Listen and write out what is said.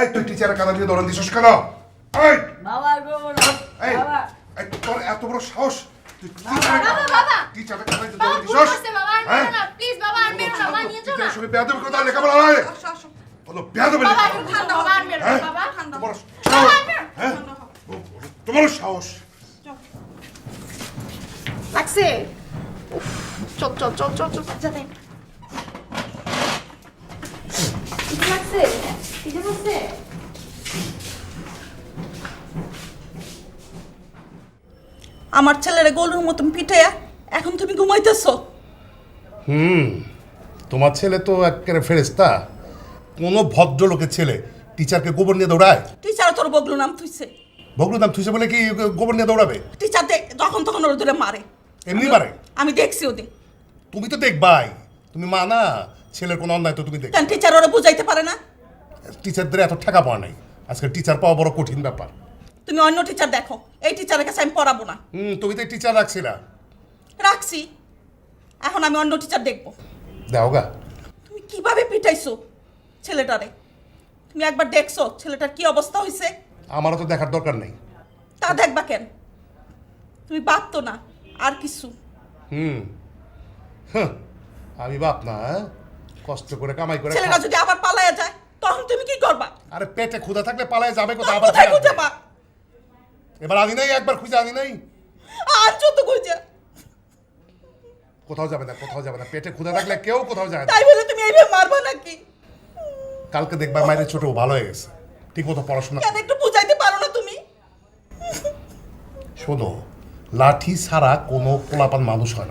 এই তুই টিচারের কাদা দিয়ে দৌড়ান দিছিস কেন? এই বাবা গো এই বাবা এই তোর এত বড় সাহস, তুই বাবা টিচারের কাদা দিয়ে বাবা দৌড়ান ভুল দিছিস? করছে বাবা আর মেরো না প্লিজ বাবা আর মেরো না মা নিয়ে যাও না টিচারের সঙ্গে বেয়াদবি কথা লেখাপড়া হয়? বলো বেয়াদবি বাবা লেখাপড়া। একটু ঠান্ডা হও আর মেরো না বাবা তোমার সাহস, হ্যাঁ? তোমার সাহস। লাগছে উফ চল চল চল চল চল যাতে ঠিক লাগছে ঠিক আছে আমার ছেলেরে গরুর মতন পিটাইয়া এখন তুমি ঘুমাইতেছো। তোমার ছেলে তো একেবারে ফেরেস্তা। কোনো ভদ্রলোকের ছেলে টিচারকে গোবর নিয়ে দৌড়ায়? টিচার তোর বগলু নাম থুইছে। ভগলু নাম থুইছে বলে কি গোবর নিয়ে দৌড়াবে? টিচার যখন তখন ওর ধরে মারে। এমনি মারে? আমি দেখছি ওদিন। তুমি তো দেখবাই, তুমি মা না, ছেলের কোনো অন্যায় তো তুমি দেখ। কেন টিচার ওরা বুঝাইতে পারে না? টিচারদের এত টাকা পাওয়া নাই, আজকে টিচার পাওয়া বড় কঠিন ব্যাপার। তুমি অন্য টিচার দেখো, এই টিচারের কাছে আমি পড়াবো না। তুমি তো টিচার রাখছিলা। রাখছি, এখন আমি অন্য টিচার দেখবো। দেওগা তুমি কিভাবে পিটাইছো ছেলেটারে? তুমি একবার দেখছো ছেলেটার কি অবস্থা হয়েছে? আমারও তো দেখার দরকার নেই। তা দেখবা কেন? তুমি বাপ তো না, আর কিছু। আমি বাপ না, হ্যাঁ? কষ্ট করে কামাই করে ছেলেটা যদি আবার পালায়া যায় তখন তুমি কি করবা? আরে পেটে ক্ষুধা থাকলে পালায় যাবে কোথায়? আবার কোথায় ফিরে আসবে। খুঁজে পা? এবার আনি নাই, একবার খুঁজে আনি নাই। আনছো তো খুঁজে। কোথাও যাবে না, কোথাও যাবে না। পেটে ক্ষুধা থাকলে কেউ কোথাও যায় না। তাই বলে তুমি এইভাবে মারবা নাকি? কালকে দেখবা মায়ের ছোট ভালো হয়ে গেছে, ঠিক মতো পড়াশোনা। কেন একটু বুঝাইতে পারো না তুমি? শোনো, লাঠি ছাড়া কোনো পোলাপান মানুষ হয় না।